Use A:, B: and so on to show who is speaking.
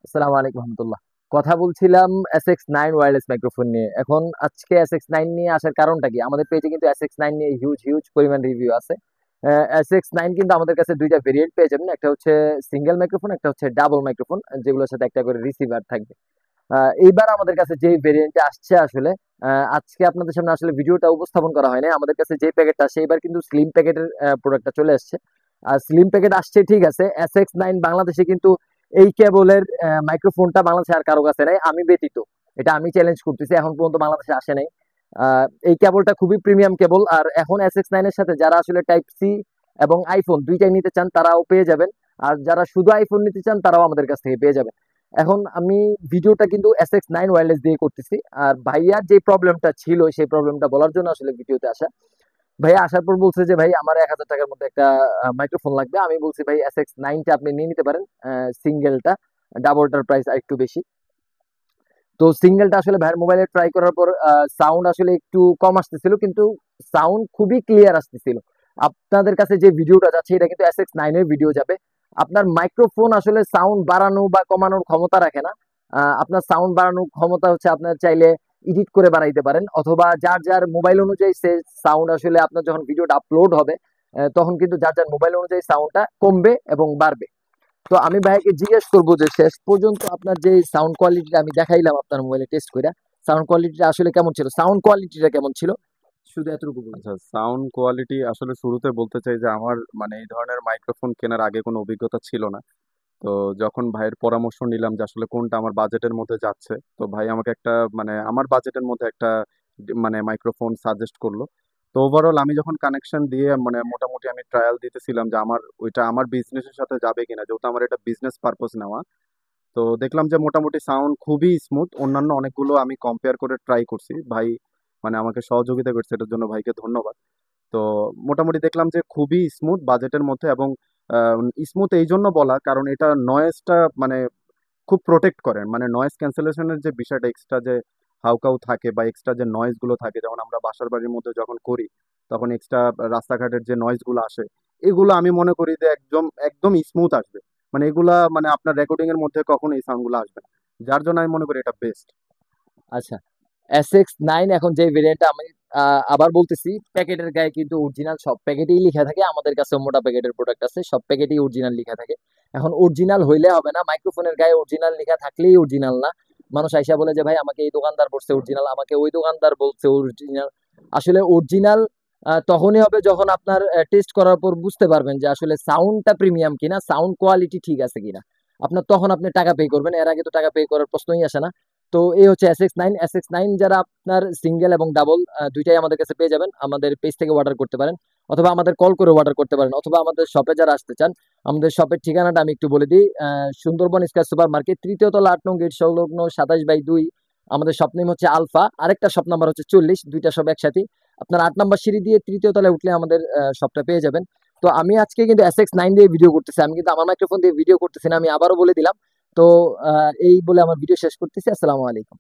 A: আসসালামু আলাইকুম রহমতুল্লাহ। কথা বলছিলাম SX9 ওয়্যারলেস মাইক্রোফোন নিয়ে। এখন আজকে SX9 নিয়ে আসার কারণটা কি? আমাদের পেজে কিন্তু SX9 নিয়ে হিউজ পরিমাণ রিভিউ আছে। SX9 কিন্তু আমাদের কাছে ২ টা ভেরিয়েন্ট পেয়ে যাবেন। একটা হচ্ছে সিঙ্গেল মাইক্রোফোন, একটা হচ্ছে ডাবল মাইক্রোফোন, যেগুলোর সাথে একটা করে রিসিভার থাকবে। এইবার আমাদের কাছে যেই ভেরিয়েন্টটা আসছে আসলে, আজকে আপনাদের সামনে আসলে ভিডিওটা উপস্থাপন করা হয় নাই। আমাদের কাছে যে প্যাকেটটা আসছে এবার কিন্তু স্লিম প্যাকেটের প্রোডাক্টটা চলে আসছে। আর স্লিম প্যাকেট আসছে ঠিক আছে, SX9 বাংলাদেশে কিন্তু এই কেবলের মাইক্রোফোনটা বাংলাদেশে আর কারো কাছে নাই, আমি ব্যতীত। এটা আমি চ্যালেঞ্জ করতেছি, এখন পর্যন্ত বাংলাদেশে আসে নাই। এই কেবলটা খুবই প্রিমিয়াম কেবল। আর এখন SX9 এর সাথে যারা আসলে টাইপ সি এবং আইফোন দুইটাই নিতে চান তারাও পেয়ে যাবেন। আর যারা শুধু আইফোন নিতে চান তারাও আমাদের কাছ থেকে পেয়ে যাবেন। এখন আমি ভিডিওটা কিন্তু SX9 ওয়্যারলেস দিয়ে করতেছি। আর ভাইয়ার যে প্রবলেমটা ছিল সেই প্রবলেমটা বলার জন্য আসলে ভিডিওতে আসা। ভাইয়া আসার পর বলছে যে ভাই আমার ১,০০০ টাকার মধ্যে একটা মাইক্রোফোন লাগবে। আমি বলছি ভাই SX9টা আপনি নিয়ে নিতে পারেন, সিঙ্গেলটা। ডাবলটার প্রাইস আরেকটু বেশি। তো সিঙ্গেলটা আসলে ভাইয়ের মোবাইলে ট্রাই করার পর সাউন্ড আসলে একটু কম আসতেছিল, কিন্তু সাউন্ড খুবই ক্লিয়ার আসতেছিল। আপনাদের কাছে যে ভিডিওটা যাচ্ছে এটা কিন্তু SX9 এর ভিডিও যাবে। আপনার মাইক্রোফোন আসলে সাউন্ড বাড়ানো বা কমানোর ক্ষমতা রাখে না। আপনার সাউন্ড বাড়ানোর ক্ষমতা হচ্ছে আপনার চাইলে এডিট করে বাড়াইতে পারেন, অথবা যার মোবাইল অনুযায়ী সে সাউন্ড আসলে আপনার যখন ভিডিওটা আপলোড হবে তখন কিন্তু যার মোবাইল অনুযায়ী সাউন্ডটা কমবে এবং বাড়বে। তো আমি ভাইকে জিজ্ঞেস করবো যে শেষ পর্যন্ত আপনার যে সাউন্ড কোয়ালিটিটা আমি দেখাইলাম আপনার মোবাইলে টেস্ট করে, সাউন্ড কোয়ালিটিটা আসলে কেমন ছিল, সাউন্ড কোয়ালিটিটা কেমন ছিল, শুধু এতটুকু বলুন।
B: আচ্ছা, সাউন্ড কোয়ালিটি আসলে শুরুতে বলতে চাই যে আমার মানে এই ধরনের মাইক্রোফোন কেনার আগে কোনো অভিজ্ঞতা ছিল না। তো যখন ভাইয়ের পরামর্শ নিলাম যে আসলে কোনটা আমার বাজেটের মধ্যে যাচ্ছে, তো ভাই আমাকে একটা মানে আমার বাজেটের মধ্যে একটা মানে মাইক্রোফোন সাজেস্ট করলো। তো ওভারঅল আমি যখন কানেকশন দিয়ে মানে মোটামুটি আমি ট্রায়াল দিতেছিলাম যে আমার ওইটা আমার বিজনেসের সাথে যাবে কিনা, যেহেতু আমার এটা বিজনেস পারপোজ নেওয়া। তো দেখলাম যে মোটামুটি সাউন্ড খুবই স্মুথ। অন্যান্য অনেকগুলো আমি কম্পেয়ার করে ট্রাই করছি, ভাই মানে আমাকে সহযোগিতা করছে, এটার জন্য ভাইকে ধন্যবাদ। তো মোটামুটি দেখলাম যে খুবই স্মুথ বাজেটের মধ্যে, এবং স্মুথ এই জন্য বলা কারণ এটা নয়েজটা মানে খুব প্রোটেক্ট করে। মানে নয়েজ ক্যান্সেলেশনের যে বিষয়টা, এক্সট্রা যে হাউকাউ থাকে বা এক্সট্রা যে নয়েজ গুলো থাকে, যেমন আমরা বাসার বাড়ির মধ্যে যখন করি তখন এক্সট্রা রাস্তাঘাটের যে নয়েজ গুলো আসে, এগুলো আমি মনে করি যে একদম একদম স্মুথ আসবে। মানে এগুলা মানে আপনার রেকর্ডিং এর মধ্যে কখনো এই সাউন্ড গুলো আসবে না, যার জন্য আমি মনে করি এটা বেস্ট।
A: আচ্ছা, SX9 এখন যে ভেরিয়েন্টটা আমি আবার বলতেছি, প্যাকেটের গায়ে কিন্তু অরিজিনাল সব প্যাকেটেই লেখা থাকে। আমাদের কাছে মোটা প্যাকেটের প্রোডাক্ট আছে, সব প্যাকেটেই অরিজিনাল লেখা থাকে। এখন অরিজিনাল হইলে হবে না, মাইক্রোফোনের গায়ে অরিজিনাল লেখা থাকলেই অরিজিনাল না। মানুষ আইসা বলে যে ভাই আমাকে এই দোকানদার বলছে অরিজিনাল, আমাকে ওই দোকানদার বলছে অরিজিনাল। আসলে অরিজিনাল তখনই হবে যখন আপনার টেস্ট করার পর বুঝতে পারবেন যে আসলে সাউন্ডটা প্রিমিয়াম কিনা, সাউন্ড কোয়ালিটি ঠিক আছে কিনা। আপনার তখন আপনি টাকা পে করবেন, এর আগে তো টাকা পে করার প্রশ্নই আসে না। তো এই হচ্ছে SX9। যারা আপনার সিঙ্গেল এবং ডাবল দুইটাই আমাদের কাছে পেয়ে যাবেন। আমাদের পেজ থেকে অর্ডার করতে পারেন, অথবা আমাদের কল করে অর্ডার করতে পারেন, অথবা আমাদের শপে যারা আসতে চান, আমাদের শপের ঠিকানাটা আমি একটু বলে দিই। সুন্দরবন স্কয়ার সুপার মার্কেট, তৃতীয় তলা ৮ নং গেট সংলগ্ন ২৭/২। আমাদের শপ নেম হচ্ছে আলফা, আরেকটা শপ নাম্বার হচ্ছে ৪০, দুইটা শপ একসাথে। আপনার ৮ নাম্বার সিঁড়ি দিয়ে তৃতীয় তলায় উঠলে আমাদের শপটা পেয়ে যাবেন। তো আমি আজকে কিন্তু SX9 দিয়ে ভিডিও করতেছি, আমি কিন্তু আমার মাইক্রোফোন দিয়ে ভিডিও করতেছি না, আমি আবারও বলে দিলাম। তো এই বলে আমার ভিডিও শেষ করতেছি। আসসালামু আলাইকুম।